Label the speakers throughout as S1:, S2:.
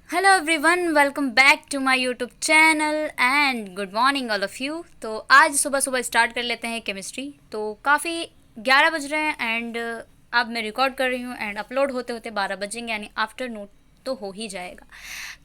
S1: Hello everyone, welcome back to my YouTube channel and good morning all of you. तो आज सुबह सुबह start कर लेते हैं केमिस्ट्री। तो काफ़ी 11 बज रहे हैं एंड अब मैं रिकॉर्ड कर रही हूँ एंड अपलोड होते होते 12 बजेंगे, यानी आफ्टरनून तो हो ही जाएगा।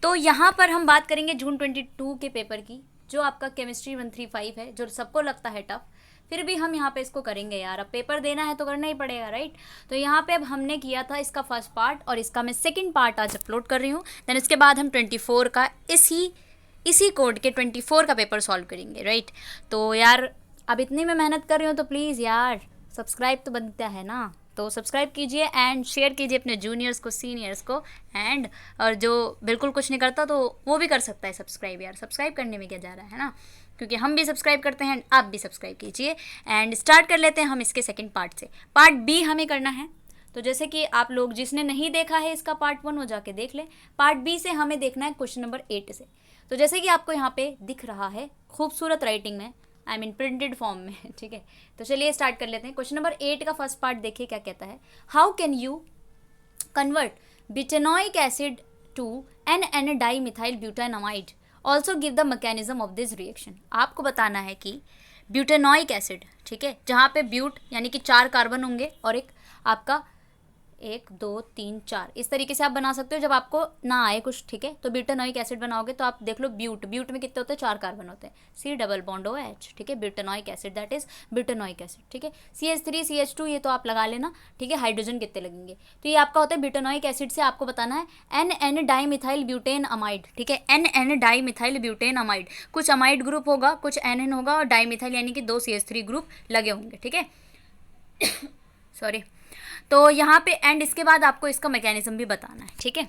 S1: तो यहाँ पर हम बात करेंगे जून 22 के पेपर की, जो आपका केमिस्ट्री 135 है, जो सबको लगता है टफ। फिर भी हम यहाँ पे इसको करेंगे यार, अब पेपर देना है तो करना ही पड़ेगा, राइट। तो यहाँ पे अब हमने किया था इसका फर्स्ट पार्ट और इसका मैं सेकंड पार्ट आज अपलोड कर रही हूँ। देन इसके बाद हम 24 का इसी कोड के 24 का पेपर सॉल्व करेंगे, राइट। तो यार अब इतनी मैं मेहनत कर रही हूँ तो प्लीज़ यार सब्सक्राइब तो बनता है ना, तो सब्सक्राइब कीजिए एंड शेयर कीजिए अपने जूनियर्स को, सीनियर्स को एंड और जो बिल्कुल कुछ नहीं करता तो वो भी कर सकता है सब्सक्राइब। यार सब्सक्राइब करने में क्या जा रहा है ना, क्योंकि हम भी सब्सक्राइब करते हैं, आप भी सब्सक्राइब कीजिए। एंड स्टार्ट कर लेते हैं हम इसके सेकंड पार्ट से। पार्ट बी हमें करना है, तो जैसे कि आप लोग जिसने नहीं देखा है इसका पार्ट 1 वो जाके देख ले। पार्ट बी से हमें देखना है क्वेश्चन नंबर 8 से। तो जैसे कि आपको यहाँ पे दिख रहा है खूबसूरत राइटिंग में, आई मीन प्रिंटेड फॉर्म में, ठीक है। तो चलिए स्टार्ट कर लेते हैं। क्वेश्चन नंबर 8 का फर्स्ट पार्ट देखिए क्या कहता है। How can you convert butanoic acid to N di methyl butanamide, also give the mechanism of this reaction. आपको बताना है कि ब्यूटेनोइक एसिड, ठीक है, जहाँ पे ब्यूट यानी कि 4 कार्बन होंगे और एक आपका 1 2 3 4 इस तरीके से आप बना सकते हो जब आपको ना आए कुछ, ठीक है। तो ब्यूटेनोइक एसिड बनाओगे तो आप देख लो ब्यूट में कितने होते हैं, 4 कार्बन होते हैं, C डबल बॉन्ड OH, ठीक है। Butanoic acid that is butanoic acid, ठीक है। CH3 CH2 ये तो आप लगा लेना, ठीक है। हाइड्रोजन कितने लगेंगे, तो ये आपका होता है ब्यूटेनोइक एसिड से आपको बताना है NN di methyl butane amide, ठीक है। NN di methyl butane amide, कुछ अमाइड ग्रुप होगा, कुछ NN होगा और डाई मिथाइल यानी कि 2 CH3 ग्रुप लगे होंगे, ठीक है। सॉरी। तो यहाँ पे एंड इसके बाद आपको इसका मैकेनिज्म भी बताना है, ठीक है।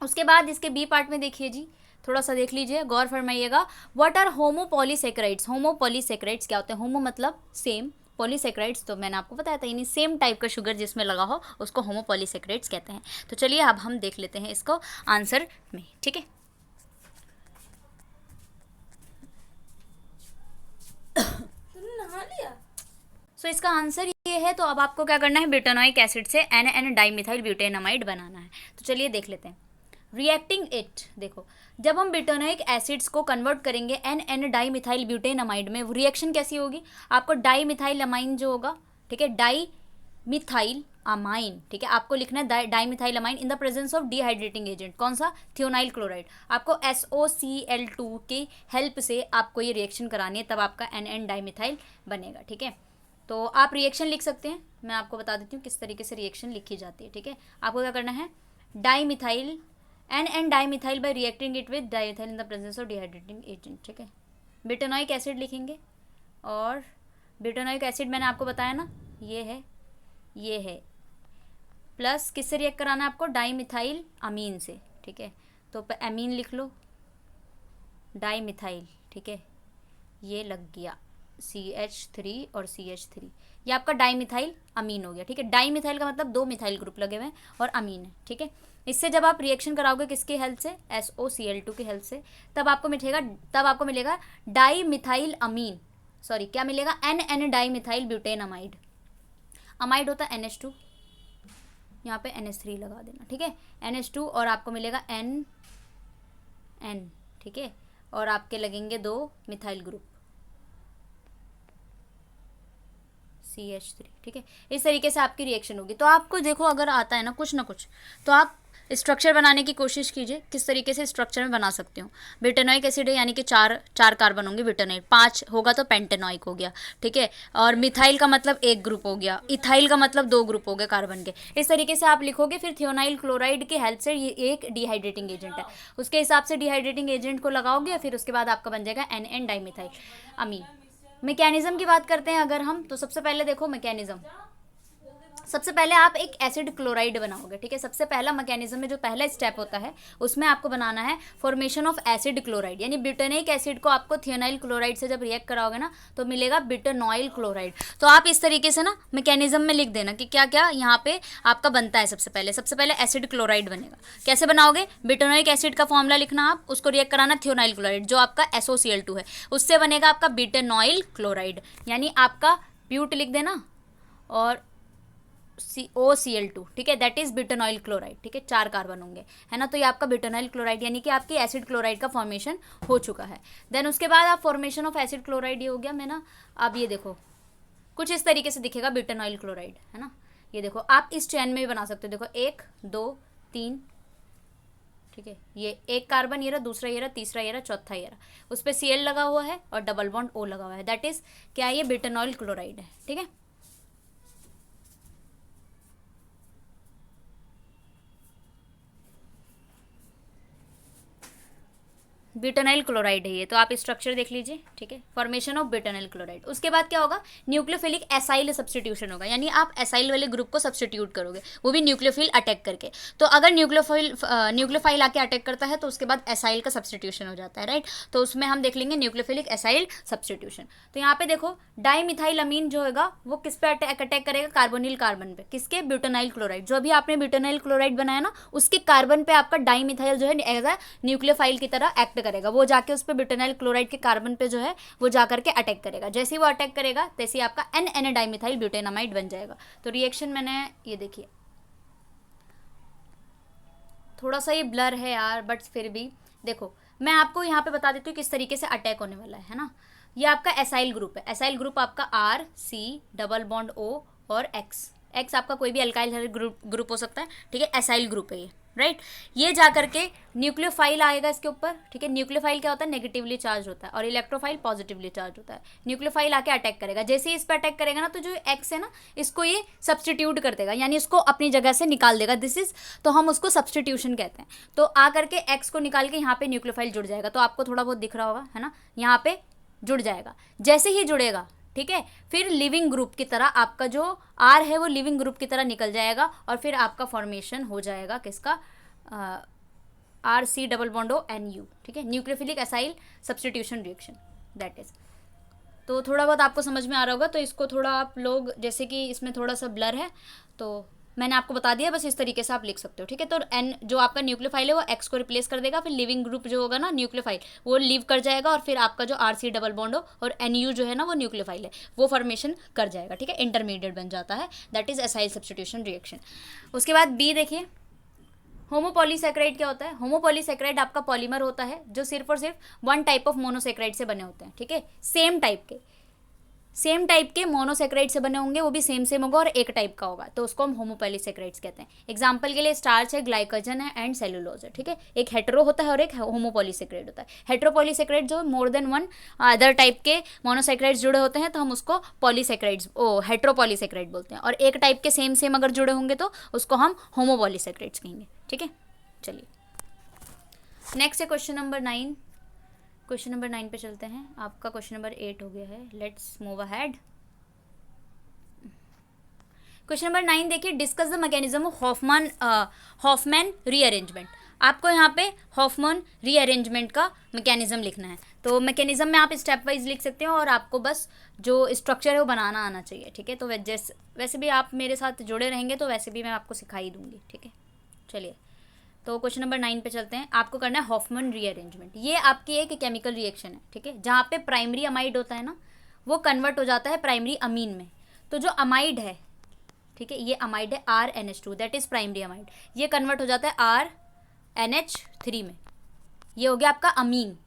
S1: उसके बाद इसके बी पार्ट में देखिए जी, थोड़ा सा देख लीजिए, गौर फरमाइएगा। What are होमोपॉलीसेक्राइड्स। होमोपॉलीसेक्राइड्स क्या होते हैं? होमो मतलब सेम, पॉलीसेक्राइड्स तो मैंने आपको बताया था, यानी सेम टाइप का शुगर जिसमें लगा हो उसको होमोपॉलीसेक्राइड्स कहते हैं। तो चलिए अब हम देख लेते हैं इसको आंसर में, ठीक है। नहा लिया। सो इसका आंसर ये है। तो अब आपको क्या करना है, ब्यूटेनोइक एसिड से NN डाइमिथाइल ब्यूटेनमाइड बनाना है। तो चलिए देख लेते हैं। रिएक्टिंग इट, देखो जब हम ब्यूटेनोइक एसिड्स को कन्वर्ट करेंगे NN डाइमिथाइल ब्यूटेनमाइड में, रिएक्शन कैसी होगी? आपको डाइमिथाइल अमाइन जो होगा, ठीक है, डाइमिथाइल अमाइन, ठीक है, आपको लिखना है dimethyl amine in the presence of dehydrating agent. कौन सा? Thionyl chloride. आपको SOCl2 की हेल्प से आपको ये रिएक्शन करानी है, तब आपका NN डाइमिथाइल बनेगा, ठीक है। तो आप रिएक्शन लिख सकते हैं, मैं आपको बता देती हूँ किस तरीके से रिएक्शन लिखी जाती है, ठीक है। आपको क्या करना है, dimethyl NN dimethyl bye reacting it with dimethyl in the presence of dehydrating agent, ठीक है। ब्यूटेनोइक एसिड लिखेंगे और ब्यूटेनोइक एसिड मैंने आपको बताया ना, ये है प्लस किससे रिएक्ट कराना है आपको? डाइमिथाइल अमीन से, ठीक है। तो अमीन लिख लो, डाइमिथाइल, ठीक है, ये लग गया CH3 और CH3, ये आपका डाइमिथाइल अमीन हो गया, ठीक है। डाइमिथाइल का मतलब 2 मिथाइल ग्रुप लगे हुए हैं और अमीन है, ठीक है। इससे जब आप रिएक्शन कराओगे किसकी हेल्प से? SOCl2 की हेल्प से, तब आपको मिलेगा डाइमिथाइल अमीन, सॉरी क्या मिलेगा? NN dimethyl ब्यूटेनमाइड। अमाइड होता है NH2, यहाँ पे NH3 लगा देना, ठीक है, NH2 और आपको मिलेगा NN, ठीक है, और आपके लगेंगे 2 मिथाइल ग्रुप CH3, ठीक है। इस तरीके से आपकी रिएक्शन होगी। तो आपको देखो अगर आता है ना कुछ तो आप स्ट्रक्चर बनाने की कोशिश कीजिए, किस तरीके से स्ट्रक्चर में बना सकते हो। ब्यूटेनोइक एसिड है यानी कि 4 कार्बन होंगे, ब्यूटेनोइक 5 होगा तो पेंटेनोइक हो गया, ठीक है। और मिथाइल का मतलब 1 ग्रुप हो गया, इथाइल का मतलब 2 ग्रुप हो गए कार्बन के। इस तरीके से आप लिखोगे, फिर थियोनाइल क्लोराइड की हेल्प से ये एक डिहाइड्रेटिंग एजेंट है, उसके हिसाब से डिहाइड्रेटिंग एजेंट को लगाओगे, फिर उसके बाद आपका बन जाएगा NN डाइमिथाइल अमीन। मैकेनिज्म की बात करते हैं अगर हम, तो सबसे पहले देखो मैकेनिज्म, सबसे पहले आप एक एसिड क्लोराइड बनाओगे, ठीक है। सबसे पहला मैकेनिज्म में जो पहला स्टेप होता है उसमें आपको बनाना है फॉर्मेशन ऑफ एसिड क्लोराइड, यानी ब्यूटेनिक एसिड को आपको थियोनाइल क्लोराइड से जब रिएक्ट कराओगे ना तो मिलेगा ब्यूटेनॉइल क्लोराइड। तो आप इस तरीके से ना मैकेनिज्म में लिख देना कि क्या क्या यहाँ पे आपका बनता है। सबसे पहले एसिड क्लोराइड बनेगा। कैसे बनाओगे? ब्यूटेनोइक एसिड का फॉर्मूला लिखना, आप उसको रिएक्ट कराना थियोनाइल क्लोराइड जो आपका SOCl2 है, उससे बनेगा आपका ब्यूटेनॉइल क्लोराइड, यानी आपका ब्यूट लिख देना और OCl2, ठीक है, दैट इज ब्यूटेनॉइल क्लोराइड, ठीक है, 4 कार्बन होंगे, है ना। तो ये आपका ब्यूटेनॉइल क्लोराइड यानी कि आपकी एसिड क्लोराइड का फॉर्मेशन हो चुका है। देन उसके बाद आप फॉर्मेशन ऑफ एसिड क्लोराइड ये हो गया, मैं ना अब ये देखो कुछ इस तरीके से दिखेगा ब्यूटेनॉइल क्लोराइड, है ना। ये देखो आप इस चैन में भी बना सकते हो, देखो 1 2 3, ठीक है, ये एक कार्बन ये रहा, दूसरा ये रहा, तीसरा ये रहा, चौथा ये रहा, उस पर Cl लगा हुआ है और डबल बॉन्ड O लगा हुआ है, दैट इज क्या, ये ब्यूटेनॉइल क्लोराइड है, ठीक है। ब्यूटेनाइल क्लोराइड है ये, तो आप स्ट्रक्चर देख लीजिए, ठीक है, फॉर्मेशन ऑफ ब्यूटेनाइल क्लोराइड। उसके बाद क्या होगा, न्यूक्लियोफिलिक एसाइल सब्स्टिट्यूशन होगा, यानी आप एसाइल वाले ग्रुप को सब्स्टिट्यूट करोगे, वो भी न्यूक्लियोफिल अटैक करके। तो अगर न्यूक्लियोफाइल आके अटैक करता है तो उसके बाद एसाइल का सब्स्टिट्यूशन हो जाता है, राइट। तो उसमें हम देख लेंगे न्यूक्लियोफिलिक एसाइल सब्स्टिट्यूशन। तो यहाँ पे देखो डाइमिथाइल अमीन जो होगा वो किस पे अटैक करेगा, कार्बोनिल कार्बन पे, किसके, ब्यूटेनाइल क्लोराइड। जो अभी आपने ब्यूटेनाइल क्लोराइड बनाया ना, उसके कार्बन पे आपका डाइमिथाइल जो है एज अ न्यूक्लियोफाइल की तरह एक्ट करेगा, वो जाके उस पर ब्यूटेनाइल क्लोराइड के कार्बन पे जो है वो जाकर के अटैक करेगा। जैसे ही वो अटैक करेगा तैसे ही आपका NN डाइमिथाइल ब्यूटेनामाइड बन जाएगा। तो रिएक्शन मैंने ये देखिए थोड़ा सा ये ब्लर है यार, बट फिर भी देखो मैं आपको यहाँ पे बता देती हूँ किस तरीके से अटैक होने वाला है ना। ये आपका एसाइल ग्रुप है, एसाइल ग्रुप आपका RC डबल बॉन्ड O और X आपका कोई भी अल्काइल ग्रुप हो सकता है, ठीक है, एसाइल ग्रुप है ये, राइट। ये जा करके न्यूक्लियोफाइल आएगा इसके ऊपर, ठीक है। न्यूक्लियोफाइल क्या होता है, नेगेटिवली चार्ज होता है, और इलेक्ट्रोफाइल पॉजिटिवली चार्ज होता है। न्यूक्लियोफाइल आके अटैक करेगा, जैसे ही इस पर अटैक करेगा ना तो जो X है ना इसको ये सब्सटीट्यूट कर देगा, यानी इसको अपनी जगह से निकाल देगा, दिस इज, तो हम उसको सब्सटीट्यूशन कहते हैं। तो आ करके X को निकाल के यहाँ पे न्यूक्लियोफाइल जुड़ जाएगा, तो आपको थोड़ा बहुत दिख रहा होगा, है ना, यहाँ पे जुड़ जाएगा। जैसे ही जुड़ेगा, ठीक है, फिर लिविंग ग्रुप की तरह आपका जो R है वो लिविंग ग्रुप की तरह निकल जाएगा, और फिर आपका फॉर्मेशन हो जाएगा किसका, RC double bond O NU, ठीक है, nucleophilic acyl substitution reaction, that is. तो थोड़ा बहुत आपको समझ में आ रहा होगा। तो इसको थोड़ा आप लोग, जैसे कि इसमें थोड़ा सा ब्लर है तो मैंने आपको बता दिया, बस इस तरीके से आप लिख सकते हो, ठीक है। तो N जो आपका न्यूक्लियोफाइल है वो X को रिप्लेस कर देगा, फिर लिविंग ग्रुप जो होगा ना न्यूक्लियोफाइल वो लीव कर जाएगा, और फिर आपका जो RC डबल बॉन्ड O और NU जो है ना वो न्यूक्लियोफाइल है वो फॉर्मेशन कर जाएगा, ठीक है, इंटरमीडिएट बन जाता है, that is acyl substitution reaction. उसके बाद B देखिए, होमोपॉलीसैकेराइड क्या होता है। होमोपॉलीसैकेराइड आपका पॉलीमर होता है जो सिर्फ और सिर्फ वन टाइप ऑफ मोनोसैकेराइड से बने होते हैं, ठीक है, सेम टाइप के मोनोसैकेराइड से बने होंगे, वो भी सेम होगा और एक टाइप का होगा, तो उसको हम होमोपॉलीसैकेराइड्स कहते हैं। एग्जांपल के लिए स्टार्च है, ग्लाइकोजन है एंड सेलुलोज है, ठीक है। एक हेटेरो होता है और एक होमोपॉलीसैकेराइड होता है। हेटेरोपॉलीसैकेराइड जो more than one other type के मोनोसैकेराइड्स जुड़े होते हैं तो हम उसको पॉलीसैकेराइड्स हेटेरोपॉलीसैकेराइड बोलते हैं, और एक टाइप के सेम अगर जुड़े होंगे तो उसको हम होमोपॉलीसैकेराइड्स कहेंगे, ठीक है। चलिए नेक्स्ट है क्वेश्चन नंबर 9। क्वेश्चन नंबर 9 पे चलते हैं, आपका क्वेश्चन नंबर 8 हो गया है, let's move ahead. Question number 9 देखिए, discuss the mechanism of Hofmann rearrangement. आपको यहाँ पे हॉफमैन रीअरेंजमेंट का मैकेनिज्म लिखना है। तो मैकेनिज्म में आप स्टेप वाइज लिख सकते हो, और आपको बस जो स्ट्रक्चर है वो बनाना आना चाहिए, ठीक है। तो वैसे भी आप मेरे साथ जुड़े रहेंगे तो वैसे भी मैं आपको सिखाई दूंगी, ठीक है। चलिए तो क्वेश्चन नंबर 9 पे चलते हैं। आपको करना है हॉफमैन रीअरेंजमेंट। ये आपकी एक केमिकल रिएक्शन है, ठीक है, जहाँ पे प्राइमरी अमाइड होता है ना वो कन्वर्ट हो जाता है प्राइमरी अमीन में। तो जो अमाइड है, ठीक है, ये अमाइड है RNH2, that is primary amide, ये कन्वर्ट हो जाता है RNH3 में, ये हो गया आपका अमीन,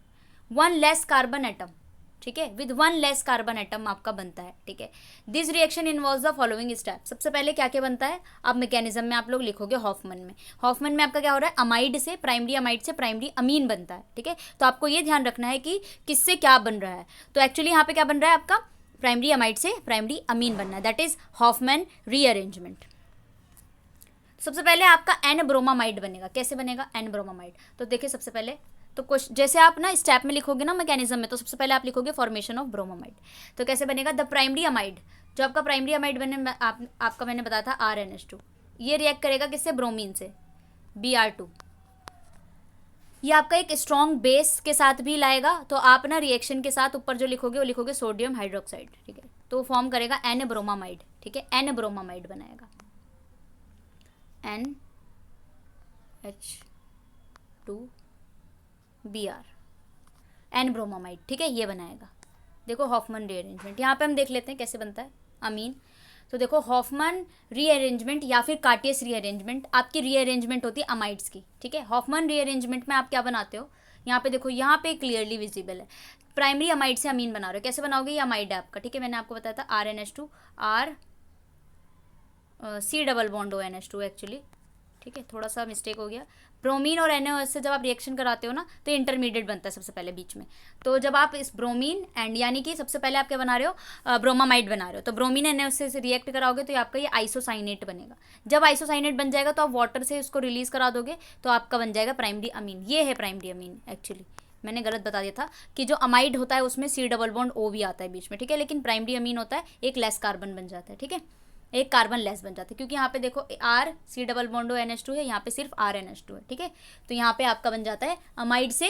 S1: वन लेस कार्बन एटम, ठीक है, with one less carbon atom आपका बनता है, ठीक है। This reaction involves the following step. सबसे पहले क्या क्या बनता है, अब मैकेनिज्म में आप लोग लिखोगे हॉफमैन में। हॉफमैन में आपका क्या हो रहा है, अमाइड से प्राइमरी अमीन बनता है, ठीक है। तो आपको ये ध्यान रखना है कि किससे क्या बन रहा है। तो एक्चुअली यहाँ पे क्या बन रहा है, आपका प्राइमरी अमाइड से प्राइमरी अमीन बनना है, दैट इज हॉफमैन रीअरेंजमेंट। सबसे पहले आपका एन ब्रोमामाइड बनेगा। कैसे बनेगा एन ब्रोमामाइड, तो देखिए सबसे पहले तो कुछ जैसे आप ना स्टेप में लिखोगे ना मैकेनिज्म में, तो सबसे पहले आप लिखोगे फॉर्मेशन ऑफ ब्रोमामाइड। तो कैसे बनेगा, द प्राइमरी अमाइड, जो आपका प्राइमरी अमाइड बने आपका मैंने बताया था RNH2, ये रिएक्ट करेगा किससे, ब्रोमीन से, Br2। ये आपका एक स्ट्रॉन्ग बेस के साथ भी लाएगा, तो आप ना रिएक्शन के साथ ऊपर जो लिखोगे वो लिखोगे सोडियम हाइड्रोक्साइड, ठीक है। तो फॉर्म करेगा एन ब्रोमामाइड, ठीक है, एन ब्रोमामाइड बनाएगा, NH2Br, एन ब्रोमामाइड, ठीक है, ये बनाएगा। देखो हॉफमैन रीअरेंजमेंट, यहाँ पे हम देख लेते हैं कैसे बनता है अमीन। तो देखो हॉफमैन रीअरेंजमेंट या फिर कार्टियस रीअरेंजमेंट आपकी रीअरेंजमेंट होती है अमाइड्स की, ठीक है। हॉफमैन रीअरेंजमेंट में आप क्या बनाते हो, यहाँ पे देखो, यहाँ पे क्लियरली विजिबल है, प्राइमरी अमाइड से अमीन बना रहे हो। कैसे बनाओगे, ये अमाइड है आपका, ठीक है, मैंने आपको बताया था RNH2 R C double bond ONH2 actually, ठीक है, थोड़ा सा मिस्टेक हो गया। ब्रोमीन और NaOH से जब आप रिएक्शन कराते हो ना तो इंटरमीडिएट बनता है सबसे पहले बीच में। तो जब आप इस ब्रोमीन एंड यानी कि सबसे पहले आप क्या बना रहे हो, ब्रोमामाइड बना रहे हो, तो ब्रोमीन NaOH से रिएक्ट कराओगे तो आपका ये आइसोसाइनेट बनेगा। जब आइसोसाइनेट बन जाएगा तो आप वाटर से इसको रिलीज करा दोगे तो आपका बन जाएगा प्राइमरी अमीन। ये है प्राइमरी अमीन। एक्चुअली मैंने गलत बता दिया था कि जो अमाइड होता है उसमें C डबल बॉन्ड O भी आता है बीच में, ठीक है, लेकिन प्राइमरी अमीन होता है एक लेस कार्बन बन जाता है, ठीक है, एक कार्बन लेस बन जाता है, क्योंकि यहाँ पे देखो R C double bond ONH2 है, यहाँ पे सिर्फ RNH2 है, ठीक है, तो यहाँ पे आपका बन जाता है अमाइड से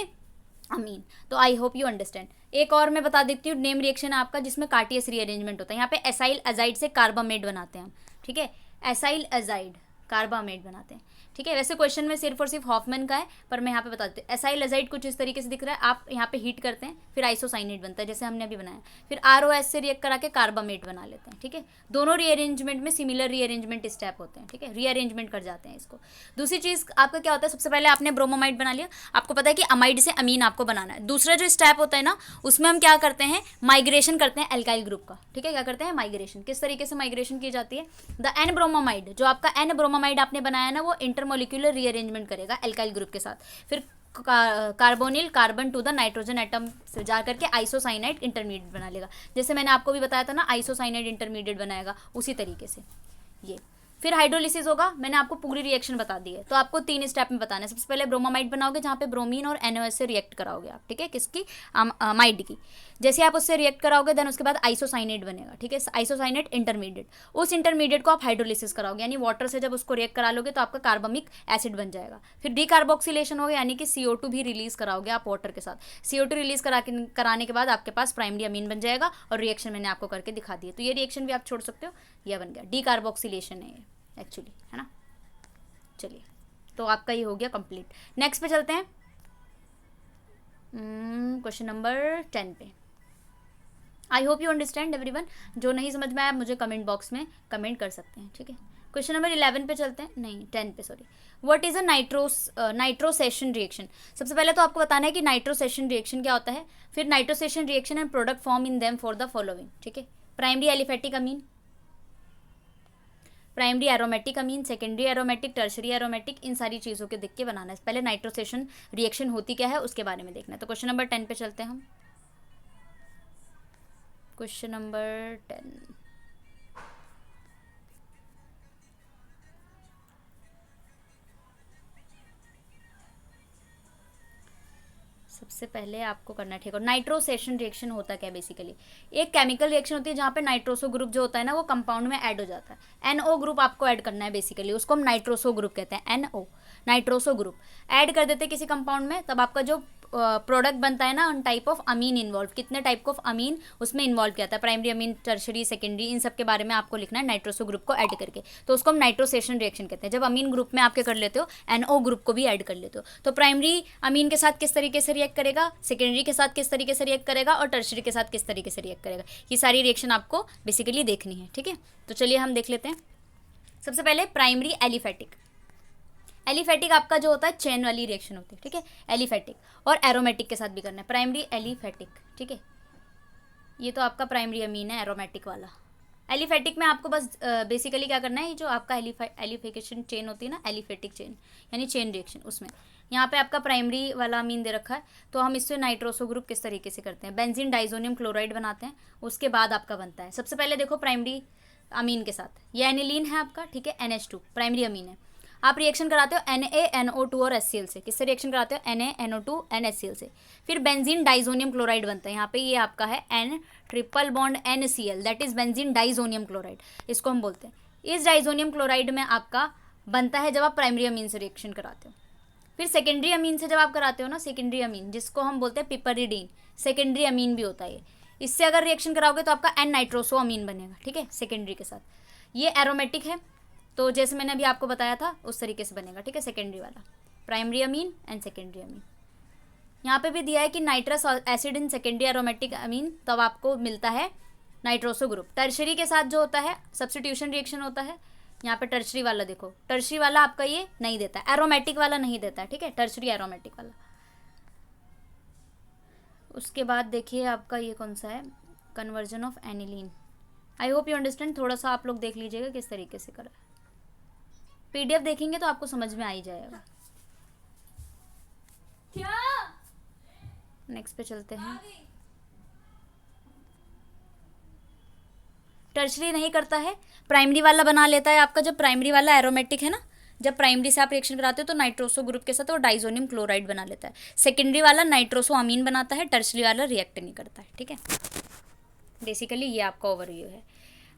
S1: अमीन। तो आई होप यू अंडरस्टैंड। एक और मैं बता देती हूँ, नेम रिएक्शन है आपका जिसमें कार्टियस रीअरेंजमेंट होता है। यहाँ पे एसाइल अजाइड से कार्बामेट बनाते हैं हम, ठीक है, एसाइल अजाइड कार्बामेट बनाते हैं, ठीक है। वैसे क्वेश्चन में सिर्फ और सिर्फ हॉफमैन का है, पर मैं यहाँ पे बता देती हूँ। एसाइल अजाइड कुछ इस तरीके से दिख रहा है, आप यहाँ पे हीट करते हैं फिर आइसोसाइनेट बनता है जैसे हमने अभी बनाया, फिर ROH से रिएक्ट करा के कार्बामेट बना लेते हैं, ठीक है। दोनों रीअरेंजमेंट में सिमिलर रीअरेंजमेंट स्टेप होते हैं, ठीक है, रीअरेंजमेंट कर जाते हैं इसको। दूसरी चीज़ आपका क्या होता है, सबसे पहले आपने ब्रोमोमाइड बना लिया, आपको पता है कि अमाइड से अमीन आपको बनाना है। दूसरा जो स्टेप होता है ना, उसमें हम क्या करते हैं, माइग्रेशन करते हैं एल्काइल ग्रुप का, ठीक है, क्या करते हैं, माइग्रेशन। किस तरीके से माइग्रेशन की जाती है, द N ब्रोमोमाइड, जो आपका N ब्रोमोमाइड आपने बनाया ना, वो इंटरमोलिक्यूलर रीअरेंजमेंट करेगा एल्काइल ग्रुप के साथ, फिर carbonyl carbon to the nitrogen atom से जा करके आइसोसाइनाइड इंटरमीडिएट बना लेगा। जैसे मैंने आपको भी बताया था ना, आइसोसाइनाइड इंटरमीडिएट बनाएगा, उसी तरीके से ये। फिर हाइड्रोलिसिस होगा, मैंने आपको पूरी रिएक्शन बता दी है, तो आपको 3 स्टेप में बताना है। सबसे पहले ब्रोमामाइड बनाओगे जहाँ पे ब्रोमीन और NaOH से रिएक्ट कराओगे आप, ठीक है, किसकी, अमाइड की। जैसे आप उससे रिएक्ट कराओगे देन उसके बाद आइसोसाइनेट बनेगा, ठीक है, आइसोसाइनेट इंटरमीडिएट। उस इंटरमीडिएट को आप हाइड्रोलिसिस कराओगे, यानी वाटर से जब उसको रिएक्ट करा लोगे तो आपका कार्बमिक एसिड बन जाएगा। फिर डीकार्बोक्सिलेशन होगा, यानी कि CO2 भी रिलीज कराओगे आप वाटर के साथ। CO2 रिलीज कराने के बाद आपके पास प्राइमरी अमीन बन जाएगा, और रिएक्शन मैंने आपको करके दिखा दी है, तो ये रिएक्शन भी आप छोड़ सकते हो, यह बन गया डीकार्बोक्सिलेशन है एक्चुअली, है ना। चलिए, तो आपका ये हो गया कंप्लीट। नेक्स्ट पे चलते हैं, क्वेश्चन नंबर 10 पे। आई होप यू अंडरस्टैंड एवरीवन। जो नहीं समझ में आया मुझे कमेंट बॉक्स में कमेंट कर सकते हैं, ठीक है। क्वेश्चन नंबर 11 पे चलते हैं, नहीं 10 पे, sorry. What is a nitrosation reaction. सबसे पहले तो आपको बताना है कि नाइट्रोसेशन रिएक्शन क्या होता है, फिर nitrosation reaction and product form in them for the following, ठीक है। Primary aliphatic amine, primary aromatic amine, secondary aromatic, tertiary aromatic, इन सारी चीज़ों के देख के बनाना है। पहले नाइट्रोसेशन रिएक्शन होती क्या है उसके बारे में देखना है। तो क्वेश्चन नंबर 10 पे चलते हैं हम। क्वेश्चन नंबर 10, सबसे पहले आपको करना है, ठीक है, नाइट्रोसेशन रिएक्शन होता क्या है बेसिकली, एक केमिकल रिएक्शन होती है जहाँ पे नाइट्रोसो ग्रुप जो होता है ना वो कंपाउंड में ऐड हो जाता है। NO ग्रुप आपको ऐड करना है बेसिकली, उसको हम नाइट्रोसो ग्रुप कहते हैं, NO नाइट्रोसो ग्रुप ऐड कर देते हैं किसी कंपाउंड में, तब आपका जो प्रोडक्ट बनता है ना, उन टाइप ऑफ अमीन इन्वॉल्व, कितने टाइप ऑफ अमीन उसमें इन्वॉल्व किया था, प्राइमरी अमीन, टर्शरी, सेकेंडरी, इन सब के बारे में आपको लिखना है नाइट्रोसो ग्रुप को ऐड करके, तो उसको हम नाइट्रोसेशन रिएक्शन कहते हैं। जब अमीन ग्रुप में आपके कर लेते हो, NO ग्रुप को भी ऐड कर लेते हो, तो प्राइमरी अमीन के साथ किस तरीके से रिएक्ट करेगा, सेकेंडरी के साथ किस तरीके से रिएक्ट करेगा, और टर्शरी के साथ किस तरीके से रिएक्ट करेगा, ये सारी रिएक्शन आपको बेसिकली देखनी है, ठीक है। तो चलिए हम देख लेते हैं। सबसे पहले प्राइमरी एलिफेटिक, एलिफेटिक आपका जो होता है चेन वाली रिएक्शन होती है, ठीक है, एलिफेटिक, और एरोमेटिक के साथ भी करना है, प्राइमरी एलिफेटिक, ठीक है। ये तो आपका प्राइमरी अमीन है एरोमेटिक वाला। एलिफेटिक में आपको बस बेसिकली क्या करना है, ये जो आपका एलिफिकेशन चेन होती है ना, एलिफेटिक चेन यानी चेन रिएक्शन, उसमें यहाँ पे आपका प्राइमरी वाला अमीन दे रखा है, तो हम इससे नाइट्रोसो ग्रुप किस तरीके से करते हैं, बेंजीन डाइजोनियम क्लोराइड बनाते हैं, उसके बाद आपका बनता है। सबसे पहले देखो प्राइमरी अमीन के साथ ये एनिलीन है आपका, ठीक है, NH2 प्राइमरी अमीन है। आप रिएक्शन कराते हो NaNO2 और HCl से, किससे रिएक्शन कराते हो, NaNO2 NHCl से, फिर बेंजीन डाइजोनियम क्लोराइड बनता है। यहाँ पे ये आपका है N triple bond NCl, that is benzene diazonium chloride, इसको हम बोलते हैं। इस डाइजोनियम क्लोराइड में आपका बनता है जब आप प्राइमरी अमीन से रिएक्शन कराते हो। फिर सेकेंडरी अमीन से जब आप कराते हो ना, सेकेंडरी अमीन जिसको हम बोलते हैं पिपरिडीन, सेकेंडरी अमीन भी होता है ये, इससे अगर रिएक्शन कराओगे तो आपका N नाइट्रोसो अमीन बनेगा, ठीक है, सेकेंडरी के साथ। ये एरोमेटिक है, तो जैसे मैंने अभी आपको बताया था उस तरीके से बनेगा, ठीक है, सेकेंडरी वाला, primary amine and secondary amine. यहाँ पे भी दिया है कि nitrous acid in secondary aromatic amine, तब आपको मिलता है नाइट्रोसो ग्रुप। टर्शरी के साथ जो होता है सब्स्टिट्यूशन रिएक्शन होता है, यहाँ पे टर्शरी वाला देखो, टर्शरी वाला आपका ये नहीं देता है, एरोमेटिक वाला नहीं देता है, ठीक है, टर्शरी एरोमेटिक वाला। उसके बाद देखिए आपका ये कौन सा है, conversion of aniline. I hope you understand. थोड़ा सा आप लोग देख लीजिएगा किस तरीके से करा है, पीडीएफ देखेंगे तो आपको समझ में आ ही जाएगा। क्या नेक्स्ट पे चलते हैं। टर्शरी नहीं करता है, प्राइमरी वाला बना लेता है आपका। जब प्राइमरी वाला एरोमेटिक है ना, जब प्राइमरी से आप रिएक्शन कराते हो तो नाइट्रोसो ग्रुप के साथ वो डाइजोनियम क्लोराइड बना लेता है। सेकेंडरी वाला नाइट्रोसो अमीन बनाता है, टर्शरी वाला रिएक्ट नहीं करता है, ठीक है। बेसिकली ये आपका ओवरव्यू है।